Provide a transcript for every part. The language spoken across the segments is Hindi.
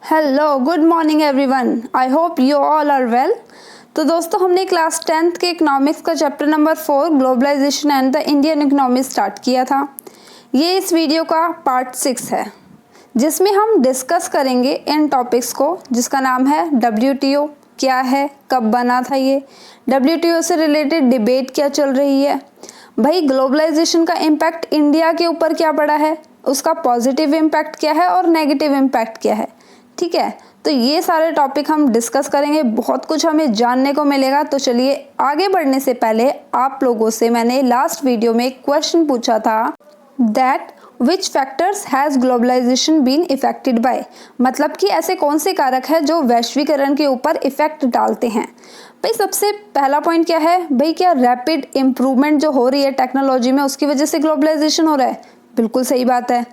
Hello, good morning everyone. I hope you all are well. तो दोस्तों, हमने क्लास 10th के इकोनॉमिक्स का chapter number 4 globalisation and the Indian economy start किया था। ये इस वीडियो का पार्ट 6 है, जिसमें हम डिस्कस करेंगे इन टॉपिक्स को, जिसका नाम है WTO क्या है, कब बना था ये, WTO से रिलेटेड डिबेट क्या चल रही है, भाई ग्लोबलाइजेशन का इम्पैक्ट इंडिया के ऊपर क्या पड़ा है, उसका पॉजिटिव इम्पैक्ट क्या है और नेगेटिव इम्पैक्ट क्या है। ठीक है, तो ये सारे टॉपिक हम डिस्कस करेंगे, बहुत कुछ हमें जानने को मिलेगा। तो चलिए, आगे बढ़ने से पहले आप लोगों से मैंने लास्ट वीडियो में एक क्वेश्चन पूछा था that which factors has globalisation been effected by, मतलब कि ऐसे कौन से कारक है जो वैश्वीकरण के ऊपर इफेक्ट डालते हैं। भाई सबसे पहला पॉइंट क्या है, भाई क्या रैपिड इम्प्रूवमेंट जो हो रही है टेक्नोलॉजी में, उसकी वजह से ग्लोबलाइजेशन हो रहा है। बिल्कुल सही बात है।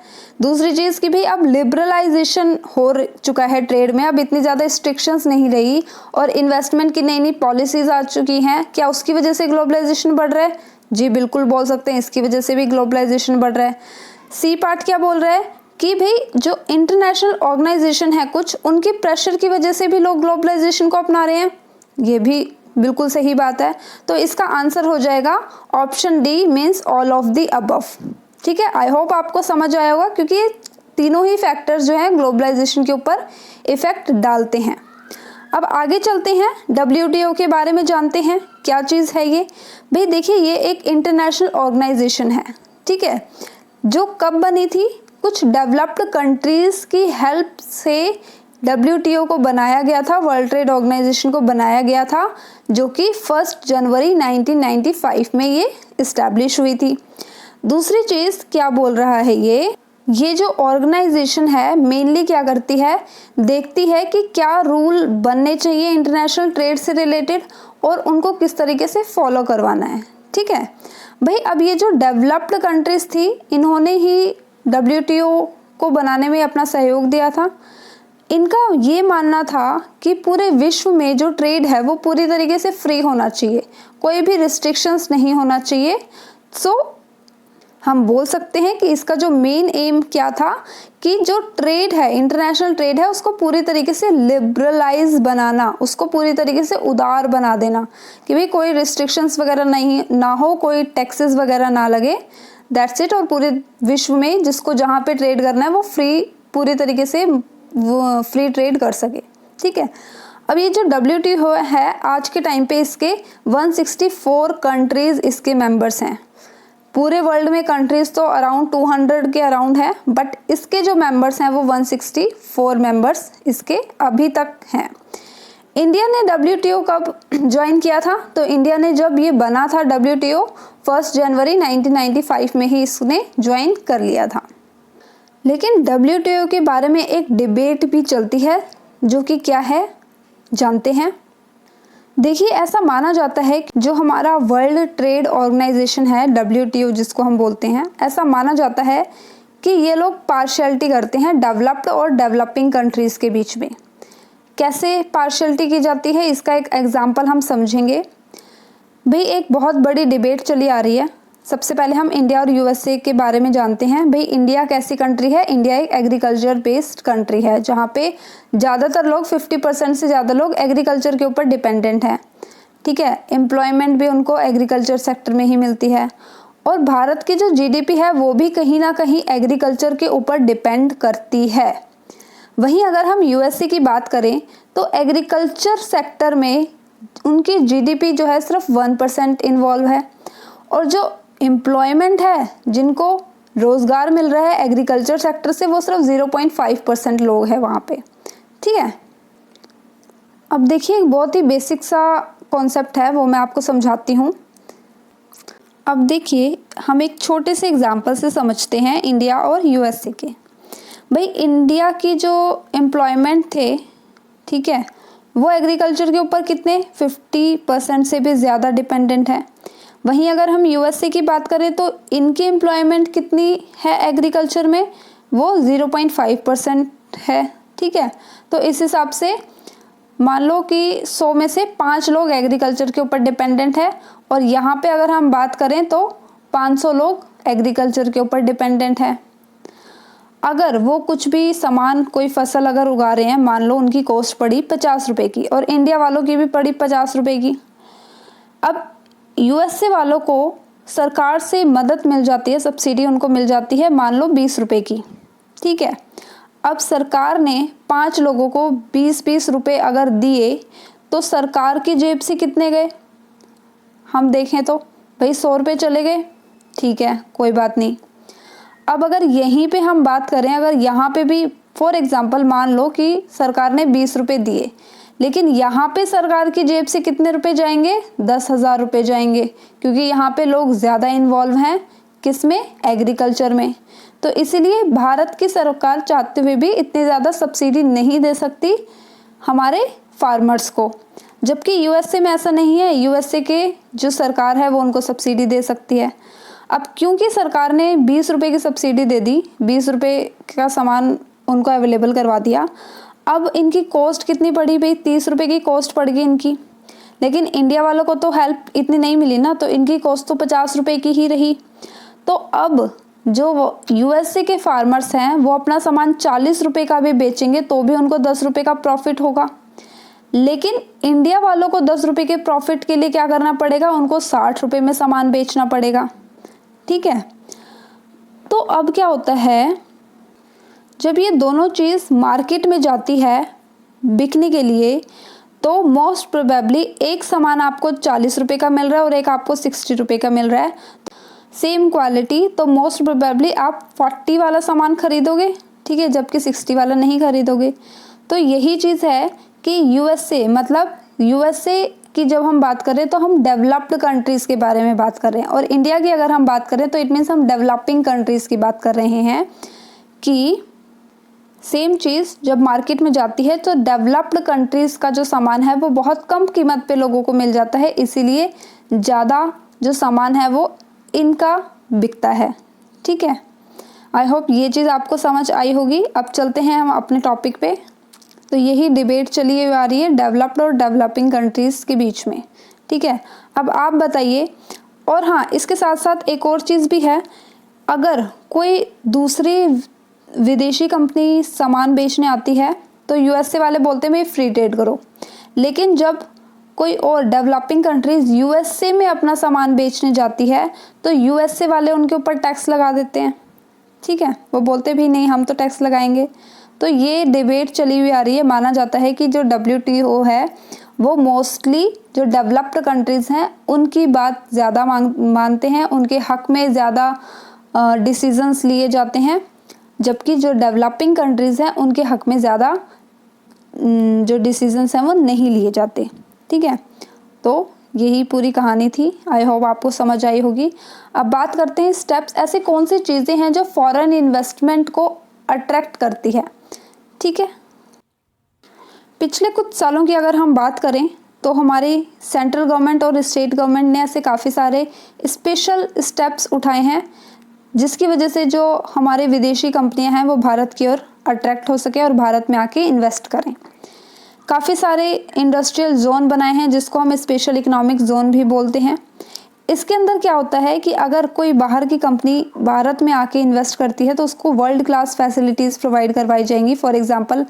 दूसरी चीज़ कि भाई अब लिबरलाइजेशन हो चुका है ट्रेड में, अब इतनी ज़्यादा रिस्ट्रिक्शंस नहीं रही और इन्वेस्टमेंट की नई नई पॉलिसीज आ चुकी हैं। क्या उसकी वजह से ग्लोबलाइजेशन बढ़ रहा है? जी बिल्कुल बोल सकते हैं, इसकी वजह से भी ग्लोबलाइजेशन बढ़ रहा है। सी पार्ट क्या बोल रहा है कि भाई जो इंटरनेशनल ऑर्गेनाइजेशन है कुछ, उनकी प्रेशर की वजह से भी लोग ग्लोबलाइजेशन को अपना रहे हैं। ये भी बिल्कुल सही बात है। तो इसका आंसर हो जाएगा option D, means all of the above. ठीक है, आई होप आपको समझ आया होगा, क्योंकि ये तीनों ही फैक्टर्स जो हैं ग्लोबलाइजेशन के ऊपर इफेक्ट डालते हैं। अब आगे चलते हैं, WTO के बारे में जानते हैं क्या चीज़ है ये। भाई देखिए, ये एक इंटरनेशनल ऑर्गेनाइजेशन है, ठीक है, जो कब बनी थी, कुछ डेवलप्ड कंट्रीज़ की हेल्प से WTO को बनाया गया था, वर्ल्ड ट्रेड ऑर्गेनाइजेशन को बनाया गया था, जो कि 1 जनवरी 1995 में ये इस्टेब्लिश हुई थी। दूसरी चीज़ क्या बोल रहा है ये जो ऑर्गेनाइजेशन है मेनली क्या करती है, देखती है कि क्या रूल बनने चाहिए इंटरनेशनल ट्रेड से रिलेटेड और उनको किस तरीके से फॉलो करवाना है। ठीक है भाई, अब ये जो डेवलप्ड कंट्रीज थी, इन्होंने ही WTO को बनाने में अपना सहयोग दिया था। इनका ये मानना था कि पूरे विश्व में जो ट्रेड है वो पूरी तरीके से फ्री होना चाहिए, कोई भी रिस्ट्रिक्शंस नहीं होना चाहिए। सो हम बोल सकते हैं कि इसका जो मेन एम क्या था कि जो ट्रेड है, इंटरनेशनल ट्रेड है, उसको पूरी तरीके से लिबरलाइज बनाना, उसको पूरी तरीके से उदार बना देना, कि भाई कोई रिस्ट्रिक्शंस वगैरह नहीं ना हो, कोई टैक्सेस वगैरह ना लगे, दैट्स इट। और पूरे विश्व में जिसको जहाँ पे ट्रेड करना है वो पूरी तरीके से वो फ्री ट्रेड कर सके। ठीक है, अब ये जो WTO है आज के टाइम पे इसके 164 कंट्रीज इसके मेंबर्स हैं। पूरे वर्ल्ड में कंट्रीज तो अराउंड 200 के अराउंड है, बट इसके जो मेंबर्स हैं वो 164 मेंबर्स इसके अभी तक हैं। इंडिया ने WTO कब ज्वाइन किया था? तो इंडिया ने जब ये बना था WTO 1 जनवरी 1995 में ही इसने ज्वाइन कर लिया था। लेकिन WTO के बारे में एक डिबेट भी चलती है, जो कि क्या है जानते हैं। देखिए, ऐसा माना जाता है कि जो हमारा वर्ल्ड ट्रेड ऑर्गेनाइजेशन है WTO जिसको हम बोलते हैं, ऐसा माना जाता है कि ये लोग पार्शियलिटी करते हैं डेवलप्ड और डेवलपिंग कंट्रीज़ के बीच में। कैसे पार्शियलिटी की जाती है, इसका एक एग्जांपल हम समझेंगे। भाई एक बहुत बड़ी डिबेट चली आ रही है। सबसे पहले हम इंडिया और USA के बारे में जानते हैं। भाई इंडिया कैसी कंट्री है? इंडिया एक एग्रीकल्चर बेस्ड कंट्री है, जहाँ पे ज़्यादातर लोग 50% से ज़्यादा लोग एग्रीकल्चर के ऊपर डिपेंडेंट हैं। ठीक है, एम्प्लॉयमेंट भी उनको एग्रीकल्चर सेक्टर में ही मिलती है। और भारत की जो GDP है वो भी कहीं ना कहीं एग्रीकल्चर के ऊपर डिपेंड करती है। वहीं अगर हम USA की बात करें तो एग्रीकल्चर सेक्टर में उनकी GDP जो है सिर्फ 1% इन्वॉल्व है, और जो एम्प्लॉयमेंट है, जिनको रोज़गार मिल रहा है एग्रीकल्चर सेक्टर से, वो सिर्फ 0.5% लोग हैं वहाँ पे। ठीक है, अब देखिए एक बहुत ही बेसिक सा कॉन्सेप्ट है, वो मैं आपको समझाती हूँ। अब देखिए, हम एक छोटे से एग्जांपल से समझते हैं इंडिया और USA के। भाई इंडिया की जो एम्प्लॉयमेंट थे, ठीक है, वो एग्रीकल्चर के ऊपर कितने 50% से भी ज़्यादा डिपेंडेंट है। वहीं अगर हम USA की बात करें तो इनकी एम्प्लॉयमेंट कितनी है एग्रीकल्चर में, वो 0.5% है। ठीक है, तो इस हिसाब से मान लो कि 100 में से 5 लोग एग्रीकल्चर के ऊपर डिपेंडेंट है, और यहाँ पे अगर हम बात करें तो 500 लोग एग्रीकल्चर के ऊपर डिपेंडेंट है। अगर वो कुछ भी सामान कोई फसल अगर उगा रहे हैं, मान लो उनकी कॉस्ट पड़ी 50 रुपए की और इंडिया वालों की भी पड़ी 50 रुपए की। अब यूएसए वालों को सरकार से मदद मिल जाती है, सब्सिडी उनको मिल जाती है मान लो 20 रुपए की, ठीक है। अब सरकार ने 5 लोगों को 20-20 रुपए अगर दिए तो सरकार की जेब से कितने गए, हम देखें तो भाई 100 रुपये चले गए, ठीक है, कोई बात नहीं। अब अगर यहीं पे हम बात करें, अगर यहाँ पे भी फॉर एग्जांपल मान लो कि सरकार ने 20 रुपये दिए, लेकिन यहाँ पे सरकार की जेब से कितने रुपए जाएंगे, 10,000 रुपये जाएंगे, क्योंकि यहाँ पे लोग ज़्यादा इन्वॉल्व हैं किसमें, एग्रीकल्चर में। तो इसीलिए भारत की सरकार चाहते हुए भी इतनी ज़्यादा सब्सिडी नहीं दे सकती हमारे फार्मर्स को, जबकि यूएसए में ऐसा नहीं है। यूएसए के जो सरकार है वो उनको सब्सिडी दे सकती है। अब क्योंकि सरकार ने 20 रुपये की सब्सिडी दे दी, 20 रुपये का सामान उनको अवेलेबल करवा दिया, अब इनकी कॉस्ट कितनी पड़ी भाई, 30 रुपये की कॉस्ट पड़ गई इनकी। लेकिन इंडिया वालों को तो हेल्प इतनी नहीं मिली ना, तो इनकी कॉस्ट तो 50 रुपये की ही रही। तो अब जो यूएसए के फार्मर्स हैं वो अपना सामान 40 रुपये का भी बेचेंगे तो भी उनको 10 रुपये का प्रॉफिट होगा। लेकिन इंडिया वालों को 10 रुपये के प्रॉफिट के लिए क्या करना पड़ेगा, उनको 60 रुपये में सामान बेचना पड़ेगा, ठीक है। तो अब क्या होता है, जब ये दोनों चीज़ मार्केट में जाती है बिकने के लिए, तो मोस्ट प्रोबेबली एक सामान आपको 40 रुपये का मिल रहा है और एक आपको 60 रुपये का मिल रहा है, सेम क्वालिटी, तो मोस्ट प्रोबेबली आप 40 वाला सामान खरीदोगे, ठीक है, जबकि 60 वाला नहीं खरीदोगे। तो यही चीज़ है कि यूएसए, मतलब यूएसए की जब हम बात करें तो हम डेवलप्ड कंट्रीज़ के बारे में बात कर रहे हैं, और इंडिया की अगर हम बात करें तो इट मीन्स हम डेवलपिंग कंट्रीज़ की बात कर रहे हैं कि सेम चीज़ जब मार्केट में जाती है तो डेवलप्ड कंट्रीज़ का जो सामान है वो बहुत कम कीमत पे लोगों को मिल जाता है, इसीलिए ज़्यादा जो सामान है वो इनका बिकता है, ठीक है। आई होप ये चीज़ आपको समझ आई होगी। अब चलते हैं हम अपने टॉपिक पे। तो यही डिबेट चली आ रही है डेवलप्ड और डेवलपिंग कंट्रीज़ के बीच में, ठीक है। अब आप बताइए, और हाँ, इसके साथ साथ एक और चीज़ भी है, अगर कोई दूसरी विदेशी कंपनी सामान बेचने आती है तो यूएसए वाले बोलते हैं भाई फ्री ट्रेड करो, लेकिन जब कोई और डेवलपिंग कंट्रीज़ यूएसए में अपना सामान बेचने जाती है तो यूएसए वाले उनके ऊपर टैक्स लगा देते हैं, ठीक है, वो बोलते भी नहीं हम तो टैक्स लगाएंगे। तो ये डिबेट चली हुई आ रही है। माना जाता है कि जो WTO है वो मोस्टली जो डेवलप्ड कंट्रीज़ हैं उनकी बात ज़्यादा मानते हैं, उनके हक में ज़्यादा डिसीजंस लिए जाते हैं, जबकि जो डेवलपिंग कंट्रीज़ हैं उनके हक में ज़्यादा जो डिसीजंस हैं वो नहीं लिए जाते, ठीक है। तो यही पूरी कहानी थी। आई होप आपको समझ आई होगी। अब बात करते हैं स्टेप्स, ऐसे कौन सी चीज़ें हैं जो फॉरेन इन्वेस्टमेंट को अट्रैक्ट करती है, ठीक है। पिछले कुछ सालों की अगर हम बात करें तो हमारी सेंट्रल गवर्नमेंट और स्टेट गवर्नमेंट ने ऐसे काफ़ी सारे स्पेशल स्टेप्स उठाए हैं जिसकी वजह से जो हमारे विदेशी कंपनियां हैं वो भारत की ओर अट्रैक्ट हो सके और भारत में आके इन्वेस्ट करें। काफ़ी सारे इंडस्ट्रियल जोन बनाए हैं जिसको हम स्पेशल इकोनॉमिक जोन भी बोलते हैं। इसके अंदर क्या होता है कि अगर कोई बाहर की कंपनी भारत में आके इन्वेस्ट करती है तो उसको वर्ल्ड क्लास फैसिलिटीज़ प्रोवाइड करवाई जाएंगी। फॉर एग्जांपल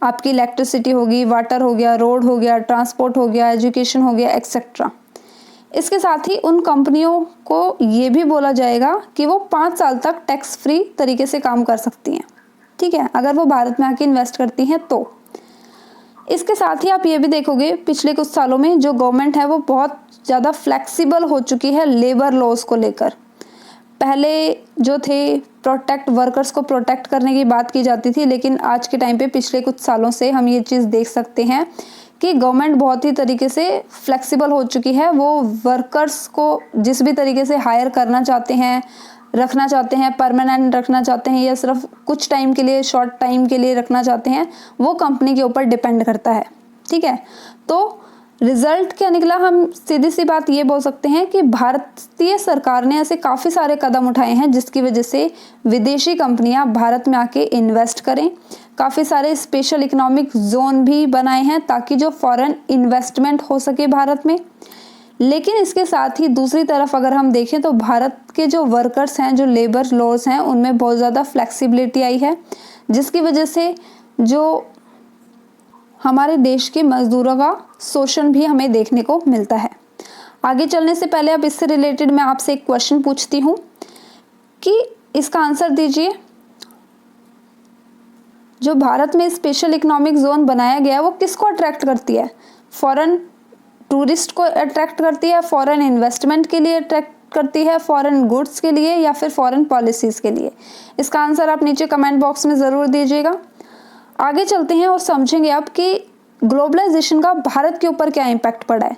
आपकी इलेक्ट्रिसिटी होगी, वाटर हो गया, रोड हो गया, ट्रांसपोर्ट हो गया, एजुकेशन हो गया, एक्सेट्रा। इसके साथ ही उन कंपनियों को ये भी बोला जाएगा कि वो 5 साल तक टैक्स फ्री तरीके से काम कर सकती हैं, ठीक है, अगर वो भारत में आके इन्वेस्ट करती हैं तो। इसके साथ ही आप ये भी देखोगे पिछले कुछ सालों में जो गवर्नमेंट है वो बहुत ज़्यादा फ्लेक्सिबल हो चुकी है लेबर लॉज को लेकर। पहले जो थे प्रोटेक्ट वर्कर्स को प्रोटेक्ट करने की बात की जाती थी, लेकिन आज के टाइम पे पिछले कुछ सालों से हम ये चीज़ देख सकते हैं कि गवर्नमेंट बहुत ही तरीके से फ्लेक्सिबल हो चुकी है। वो वर्कर्स को जिस भी तरीके से हायर करना चाहते हैं, रखना चाहते हैं, परमानेंट रखना चाहते हैं या सिर्फ कुछ टाइम के लिए, शॉर्ट टाइम के लिए रखना चाहते हैं, वो कंपनी के ऊपर डिपेंड करता है, ठीक है। तो रिजल्ट क्या निकला, हम सीधी सी बात ये बोल सकते हैं कि भारतीय सरकार ने ऐसे काफ़ी सारे कदम उठाए हैं जिसकी वजह से विदेशी कंपनियां भारत में आके इन्वेस्ट करें। काफ़ी सारे स्पेशल इकोनॉमिक जोन भी बनाए हैं ताकि जो फॉरेन इन्वेस्टमेंट हो सके भारत में। लेकिन इसके साथ ही दूसरी तरफ अगर हम देखें तो भारत के जो वर्कर्स हैं, जो लेबर लॉज हैं, उनमें बहुत ज़्यादा फ्लेक्सिबिलिटी आई है, जिसकी वजह से जो हमारे देश के मजदूरों का शोषण भी हमें देखने को मिलता है। आगे चलने से पहले अब इससे रिलेटेड मैं आपसे एक क्वेश्चन पूछती हूँ कि इसका आंसर दीजिए। जो भारत में स्पेशल इकोनॉमिक जोन बनाया गया है वो किसको अट्रैक्ट करती है? फॉरेन टूरिस्ट को अट्रैक्ट करती है, फॉरेन इन्वेस्टमेंट के लिए अट्रैक्ट करती है, फॉरेन गुड्स के लिए, या फिर फॉरेन पॉलिसीज़ के लिए? इसका आंसर आप नीचे कमेंट बॉक्स में ज़रूर दीजिएगा। आगे चलते हैं और समझेंगे अब कि ग्लोबलाइजेशन का भारत के ऊपर क्या इम्पैक्ट पड़ा है।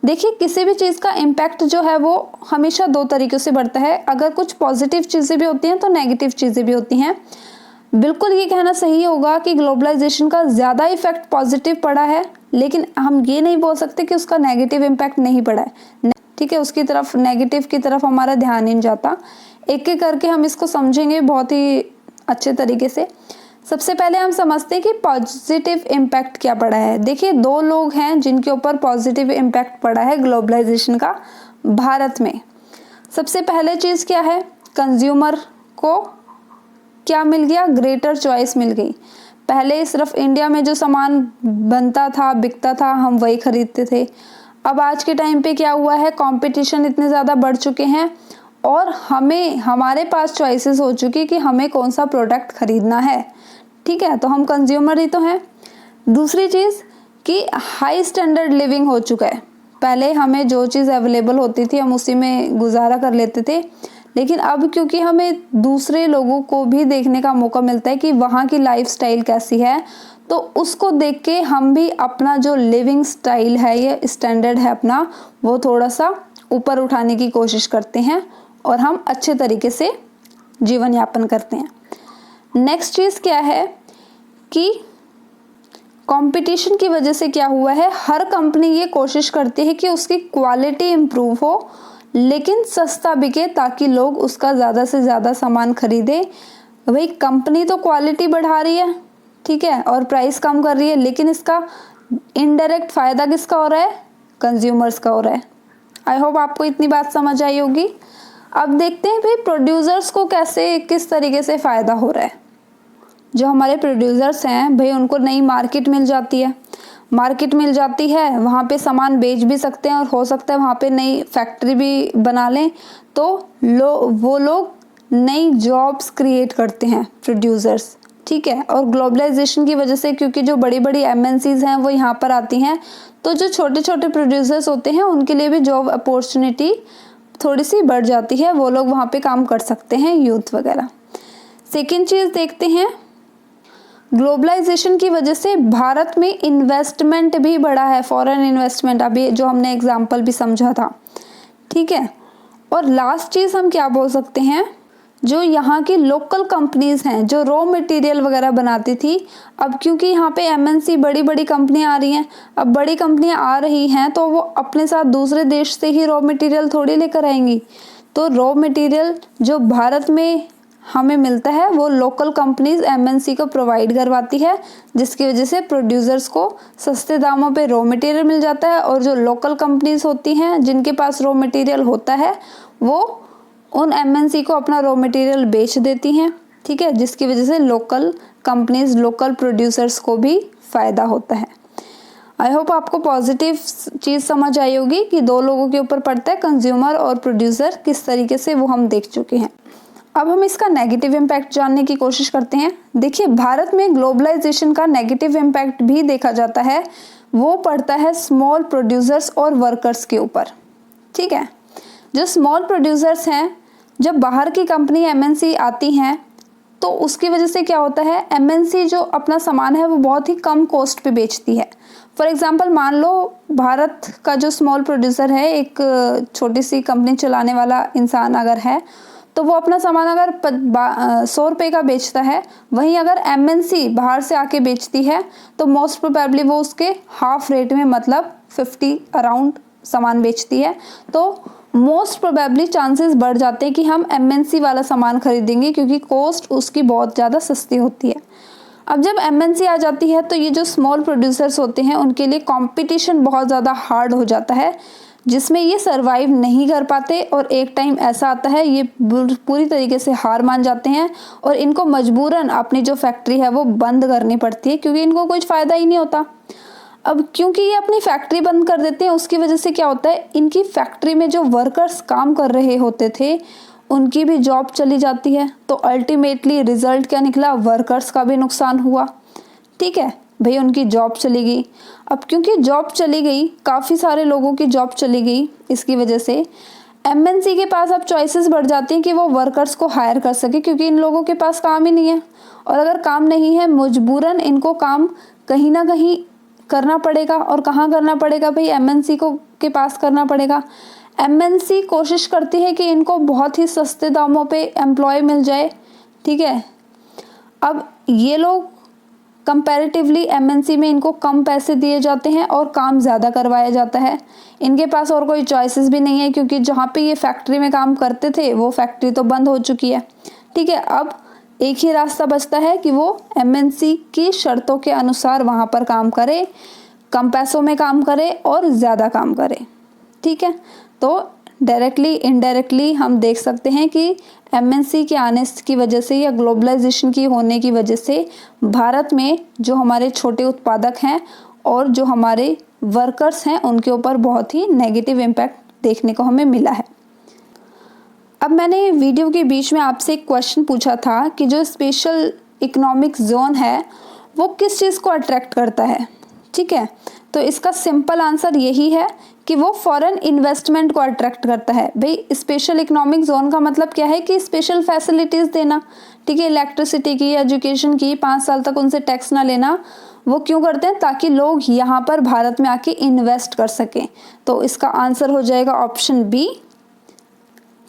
देखिए, किसी भी चीज़ का इम्पैक्ट जो है वो हमेशा दो तरीक़ों से बढ़ता है। अगर कुछ पॉजिटिव चीज़ें भी होती हैं तो नेगेटिव चीज़ें भी होती हैं। बिल्कुल ये कहना सही होगा कि ग्लोबलाइजेशन का ज़्यादा इफेक्ट पॉजिटिव पड़ा है, लेकिन हम ये नहीं बोल सकते कि उसका नेगेटिव इम्पैक्ट नहीं पड़ा है। ठीक है, उसकी तरफ, नेगेटिव की तरफ हमारा ध्यान नहीं जाता। एक एक करके हम इसको समझेंगे बहुत ही अच्छे तरीके से। सबसे पहले हम समझते हैं कि पॉजिटिव इम्पैक्ट क्या पड़ा है। देखिए, दो लोग हैं जिनके ऊपर पॉजिटिव इम्पैक्ट पड़ा है ग्लोबलाइजेशन का भारत में। सबसे पहले चीज़ क्या है? कंज्यूमर को क्या मिल गया? ग्रेटर चॉइस मिल गई। पहले सिर्फ इंडिया में जो सामान बनता था, बिकता था, हम वही खरीदते थे। अब आज के टाइम पे क्या हुआ है? कंपटीशन इतने ज़्यादा बढ़ चुके हैं और हमारे पास चॉइसेस हो चुकी कि हमें कौन सा प्रोडक्ट खरीदना है। ठीक है, तो हम कंज्यूमर ही तो हैं। दूसरी चीज़ कि हाई स्टैंडर्ड लिविंग हो चुका है। पहले हमें जो चीज़ अवेलेबल होती थी हम उसी में गुजारा कर लेते थे, लेकिन अब क्योंकि हमें दूसरे लोगों को भी देखने का मौका मिलता है कि वहाँ की लाइफस्टाइल कैसी है, तो उसको देख के हम भी अपना जो लिविंग स्टाइल है, ये स्टैंडर्ड है अपना, वो थोड़ा सा ऊपर उठाने की कोशिश करते हैं और हम अच्छे तरीके से जीवन यापन करते हैं। नेक्स्ट चीज़ क्या है कि कंपटीशन की वजह से क्या हुआ है, हर कंपनी ये कोशिश करती है कि उसकी क्वालिटी इम्प्रूव हो, लेकिन सस्ता बिके ताकि लोग उसका ज़्यादा से ज़्यादा सामान खरीदें। भाई, कंपनी तो क्वालिटी बढ़ा रही है, ठीक है, और प्राइस कम कर रही है, लेकिन इसका इनडायरेक्ट फ़ायदा किसका हो रहा है? कंज्यूमर्स का हो रहा है। आई होप आपको इतनी बात समझ आई होगी। अब देखते हैं भाई प्रोड्यूसर्स को किस तरीके से फ़ायदा हो रहा है। जो हमारे प्रोड्यूसर्स हैं भाई, उनको नई मार्केट मिल जाती है। मार्केट मिल जाती है, वहाँ पे सामान बेच भी सकते हैं और हो सकता है वहाँ पे नई फैक्ट्री भी बना लें, तो वो लोग नई जॉब्स क्रिएट करते हैं, प्रोड्यूसर्स। ठीक है, और ग्लोबलाइजेशन की वजह से क्योंकि जो बड़ी बड़ी MNCs हैं वो यहाँ पर आती हैं, तो जो छोटे छोटे प्रोड्यूसर्स होते हैं उनके लिए भी जॉब अपॉर्चुनिटी थोड़ी सी बढ़ जाती है। वो लोग वहाँ पे काम कर सकते हैं, यूथ वगैरह। सेकेंड चीज़ देखते हैं, ग्लोबलाइजेशन की वजह से भारत में इन्वेस्टमेंट भी बढ़ा है, फॉरेन इन्वेस्टमेंट, अभी जो हमने एग्जांपल भी समझा था। ठीक है, और लास्ट चीज़ हम क्या बोल सकते हैं, जो यहाँ की लोकल कंपनीज़ हैं जो रॉ मटेरियल वगैरह बनाती थी, अब क्योंकि यहाँ पे MNC बड़ी बड़ी कंपनियाँ आ रही हैं, अब बड़ी कंपनियाँ आ रही हैं तो वो अपने साथ दूसरे देश से ही रॉ मटेरियल थोड़ी लेकर आएंगी। तो रॉ मटेरियल जो भारत में हमें मिलता है वो लोकल कंपनीज MNC को प्रोवाइड करवाती है, जिसकी वजह से प्रोड्यूसर्स को सस्ते दामों पे रॉ मटेरियल मिल जाता है, और जो लोकल कंपनीज होती हैं जिनके पास रॉ मटेरियल होता है वो उन MNC को अपना रॉ मटेरियल बेच देती हैं। ठीक है, जिसकी वजह से लोकल कंपनीज, लोकल प्रोड्यूसर्स को भी फ़ायदा होता है। आई होप आपको पॉजिटिव चीज़ समझ आई होगी कि दो लोगों के ऊपर पड़ता है, कंज्यूमर और प्रोड्यूसर, किस तरीके से वो हम देख चुके हैं। अब हम इसका नेगेटिव इम्पैक्ट जानने की कोशिश करते हैं। देखिए, भारत में ग्लोबलाइजेशन का नेगेटिव इम्पैक्ट भी देखा जाता है, वो पड़ता है स्मॉल प्रोड्यूसर्स और वर्कर्स के ऊपर। ठीक है, जो स्मॉल प्रोड्यूसर्स हैं, जब बाहर की कंपनी MNC आती हैं तो उसकी वजह से क्या होता है, MNC जो अपना सामान है वो बहुत ही कम कॉस्ट पे बेचती है। फॉर एग्जांपल, मान लो भारत का जो स्मॉल प्रोड्यूसर है, एक छोटी सी कंपनी चलाने वाला इंसान अगर है, तो वो अपना सामान अगर 100 रुपये का बेचता है, वहीं अगर MNC बाहर से आके बेचती है तो मोस्ट प्रोबेबली वो उसके हाफ रेट में, मतलब 50 अराउंड सामान बेचती है। तो मोस्ट प्रोबेबली चांसेस बढ़ जाते हैं कि हम MNC वाला सामान खरीदेंगे, क्योंकि कॉस्ट उसकी बहुत ज़्यादा सस्ती होती है। अब जब MNC आ जाती है तो ये जो स्मॉल प्रोड्यूसर्स होते हैं उनके लिए कंपटीशन बहुत ज़्यादा हार्ड हो जाता है, जिसमें ये सरवाइव नहीं कर पाते और एक टाइम ऐसा आता है ये पूरी तरीके से हार मान जाते हैं और इनको मजबूरन अपनी जो फैक्ट्री है वो बंद करनी पड़ती है, क्योंकि इनको कुछ फ़ायदा ही नहीं होता। अब क्योंकि ये अपनी फैक्ट्री बंद कर देते हैं, उसकी वजह से क्या होता है, इनकी फैक्ट्री में जो वर्कर्स काम कर रहे होते थे उनकी भी जॉब चली जाती है। तो अल्टीमेटली रिजल्ट क्या निकला, वर्कर्स का भी नुकसान हुआ। ठीक है भाई, उनकी जॉब चली गई। अब क्योंकि जॉब चली गई, काफ़ी सारे लोगों की जॉब चली गई, इसकी वजह से एमएनसी के पास अब चॉइसेस बढ़ जाती हैं कि वो वर्कर्स को हायर कर सके, क्योंकि इन लोगों के पास काम ही नहीं है। और अगर काम नहीं है, मजबूरन इनको काम कहीं ना कहीं करना पड़ेगा। और कहाँ करना पड़ेगा भाई, एमएनसी को के पास करना पड़ेगा। एमएनसी कोशिश करती है कि इनको बहुत ही सस्ते दामों पे एम्प्लॉय मिल जाए। ठीक है, अब ये लोग कंपैरेटिवली एमएनसी में इनको कम पैसे दिए जाते हैं और काम ज़्यादा करवाया जाता है। इनके पास और कोई चॉइसेस भी नहीं है, क्योंकि जहाँ पे ये फैक्ट्री में काम करते थे वो फैक्ट्री तो बंद हो चुकी है। ठीक है, अब एक ही रास्ता बचता है कि वो एमएनसी की शर्तों के अनुसार वहाँ पर काम करे, कम पैसों में काम करे और ज़्यादा काम करे। ठीक है, तो डायरेक्टली इनडायरेक्टली हम देख सकते हैं कि एमएनसी के आने की वजह से या ग्लोबलाइजेशन की होने की वजह से भारत में जो हमारे छोटे उत्पादक हैं और जो हमारे वर्कर्स हैं उनके ऊपर बहुत ही नेगेटिव इम्पैक्ट देखने को हमें मिला है। अब मैंने वीडियो के बीच में आपसे एक क्वेश्चन पूछा था कि जो स्पेशल इकोनॉमिक जोन है वो किस चीज़ को अट्रैक्ट करता है। ठीक है, तो इसका सिंपल आंसर यही है कि वो फॉरेन इन्वेस्टमेंट को अट्रैक्ट करता है। भाई स्पेशल इकोनॉमिक जोन का मतलब क्या है कि स्पेशल फैसिलिटीज़ देना। ठीक है, इलेक्ट्रिसिटी की, एजुकेशन की, 5 साल तक उनसे टैक्स ना लेना। वो क्यों करते हैं, ताकि लोग यहाँ पर भारत में आके इन्वेस्ट कर सकें। तो इसका आंसर हो जाएगा ऑप्शन बी।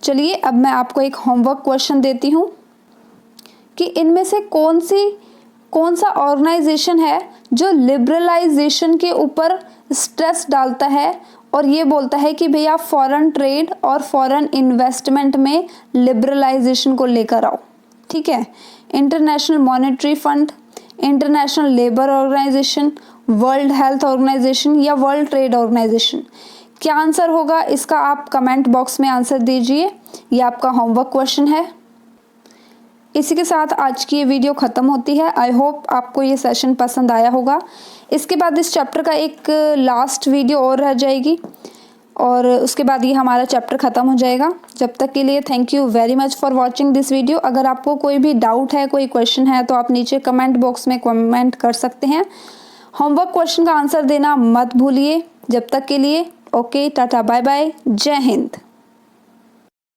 चलिए अब मैं आपको एक होमवर्क क्वेश्चन देती हूँ कि इनमें से कौन सा ऑर्गेनाइजेशन है जो लिबरलाइजेशन के ऊपर स्ट्रेस डालता है और ये बोलता है कि भैया फॉरेन ट्रेड और फॉरेन इन्वेस्टमेंट में लिबरलाइजेशन को लेकर आओ। ठीक है, International Monetary Fund, International Labour Organisation, World Health Organisation या वर्ल्ड ट्रेड ऑर्गेनाइजेशन। क्या आंसर होगा इसका आप कमेंट बॉक्स में आंसर दीजिए। ये आपका होमवर्क क्वेश्चन है। इसी के साथ आज की ये वीडियो ख़त्म होती है। आई होप आपको ये सेशन पसंद आया होगा। इसके बाद इस चैप्टर का एक लास्ट वीडियो और रह जाएगी और उसके बाद ये हमारा चैप्टर ख़त्म हो जाएगा। जब तक के लिए thank you very much for watching this video. अगर आपको कोई भी डाउट है, कोई क्वेश्चन है तो आप नीचे कमेंट बॉक्स में कमेंट कर सकते हैं। होमवर्क क्वेश्चन का आंसर देना मत भूलिए। जब तक के लिए ओके, टाटा, बाय बाय, जय हिंद।